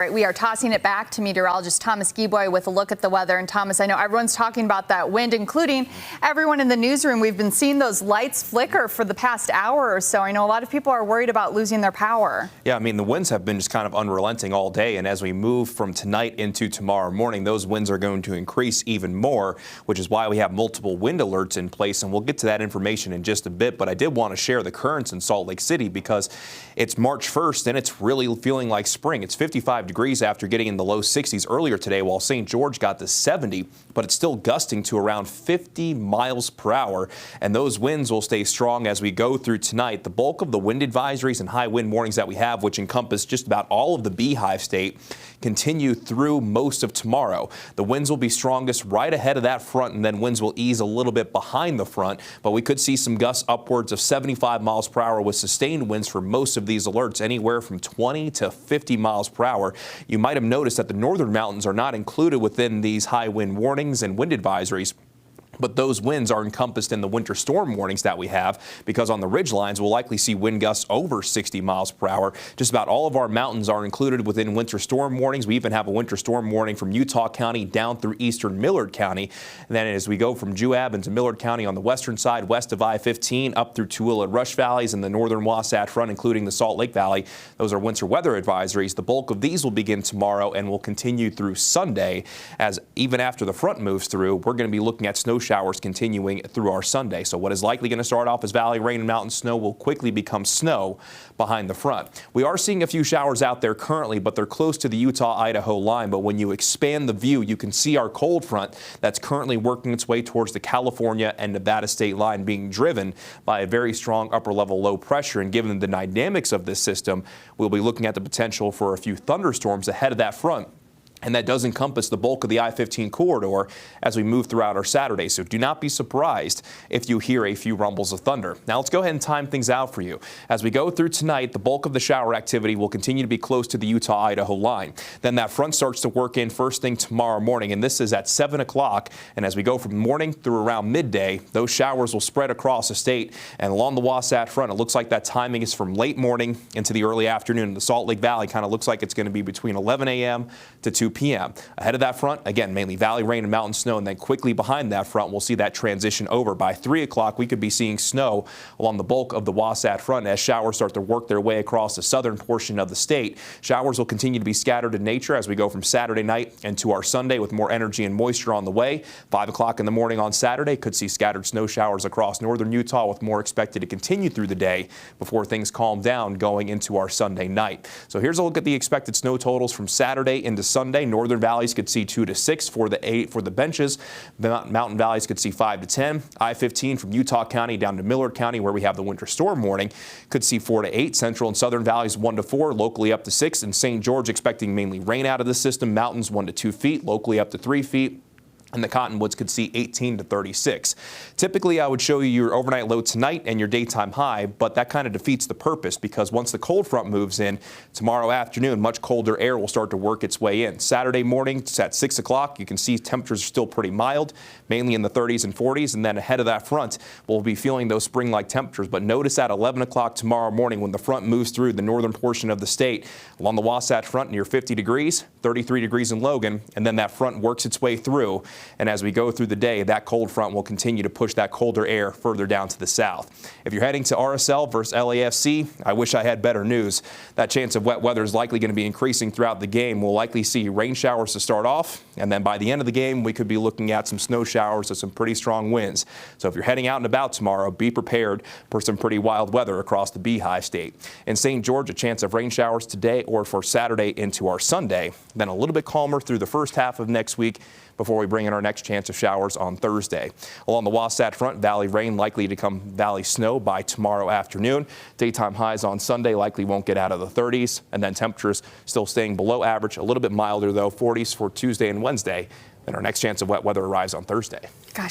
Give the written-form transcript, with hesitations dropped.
Right, we are tossing it back to meteorologist Thomas Gieboy with a look at the weather. And Thomas, I know everyone's talking about that wind, including everyone in the newsroom. We've been seeing those lights flicker for the past hour or so. I know a lot of people are worried about losing their power. Yeah, I mean, the winds have been just kind of unrelenting all day. And as we move from tonight into tomorrow morning, those winds are going to increase even more, which is why we have multiple wind alerts in place. And we'll get to that information in just a bit. But I did want to share the currents in Salt Lake City because it's March 1st and it's really feeling like spring. It's 55 degrees after getting in the low 60s earlier today, while St. George got to 70, but it's still gusting to around 50 miles per hour. And those winds will stay strong as we go through tonight. The bulk of the wind advisories and high wind warnings that we have, which encompass just about all of the Beehive State, continue through most of tomorrow. The winds will be strongest right ahead of that front, and then winds will ease a little bit behind the front, but we could see some gusts upwards of 75 miles per hour with sustained winds for most of these alerts, anywhere from 20 to 50 miles per hour. You might have noticed that the northern mountains are not included within these high wind warnings and wind advisories, but those winds are encompassed in the winter storm warnings that we have, because on the ridge lines we'll likely see wind gusts over 60 miles per hour. Just about all of our mountains are included within winter storm warnings. We even have a winter storm warning from Utah County down through eastern Millard County. And then as we go from Juab into Millard County on the western side, west of I-15, up through Tooele and Rush Valleys and the northern Wasatch Front, including the Salt Lake Valley, those are winter weather advisories. The bulk of these will begin tomorrow and will continue through Sunday, as even after the front moves through, we're going to be looking at snow showers continuing through our Sunday. So what is likely going to start off as valley rain and mountain snow will quickly become snow behind the front. We are seeing a few showers out there currently, but they're close to the Utah-Idaho line. But when you expand the view, you can see our cold front that's currently working its way towards the California and Nevada state line, being driven by a very strong upper level low pressure. And given the dynamics of this system, we'll be looking at the potential for a few thunderstorms ahead of that front. And that does encompass the bulk of the I-15 corridor as we move throughout our Saturday. So do not be surprised if you hear a few rumbles of thunder. Now let's go ahead and time things out for you. As we go through tonight, the bulk of the shower activity will continue to be close to the Utah-Idaho line. Then that front starts to work in first thing tomorrow morning, and this is at 7 o'clock. And as we go from morning through around midday, those showers will spread across the state. And along the Wasatch Front, it looks like that timing is from late morning into the early afternoon. The Salt Lake Valley kind of looks like it's going to be between 11 a.m. to 2 p.m. Ahead of that front, again, mainly valley rain and mountain snow, and then quickly behind that front, we'll see that transition over. By 3 o'clock, we could be seeing snow along the bulk of the Wasatch Front as showers start to work their way across the southern portion of the state. Showers will continue to be scattered in nature as we go from Saturday night into our Sunday, with more energy and moisture on the way. 5 o'clock in the morning on Saturday, could see scattered snow showers across northern Utah, with more expected to continue through the day before things calm down going into our Sunday night. So here's a look at the expected snow totals from Saturday into Sunday. Northern valleys could see 2 to 6 for the benches. The mountain valleys could see 5 to 10. I-15 from Utah County down to Millard County, where we have the winter storm warning, could see 4 to 8. Central and southern valleys 1 to 4, locally up to 6. And St. George expecting mainly rain out of the system. Mountains 1 to 2 feet, locally up to 3 feet. And the Cottonwoods could see 18 to 36. Typically, I would show you your overnight low tonight and your daytime high, but that kind of defeats the purpose, because once the cold front moves in tomorrow afternoon, much colder air will start to work its way in. Saturday morning, it's at 6 o'clock. You can see temperatures are still pretty mild, mainly in the 30s and 40s. And then ahead of that front, we'll be feeling those spring-like temperatures. But notice at 11 o'clock tomorrow morning, when the front moves through the northern portion of the state, along the Wasatch Front near 50 degrees, 33 degrees in Logan, and then that front works its way through. And as we go through the day, that cold front will continue to push that colder air further down to the south. If you're heading to RSL versus LAFC, I wish I had better news. That chance of wet weather is likely going to be increasing throughout the game. We'll likely see rain showers to start off, and then by the end of the game, we could be looking at some snow showers with some pretty strong winds. So if you're heading out and about tomorrow, be prepared for some pretty wild weather across the Beehive State. In St. George, a chance of rain showers today or for Saturday into our Sunday. Then a little bit calmer through the first half of next week before we bring in our next chance of showers on Thursday. Along the Wasatch Front, valley rain likely to become valley snow by tomorrow afternoon. Daytime highs on Sunday likely won't get out of the 30s, and then temperatures still staying below average, a little bit milder though, 40s for Tuesday and Wednesday. Then our next chance of wet weather arrives on Thursday. Gosh.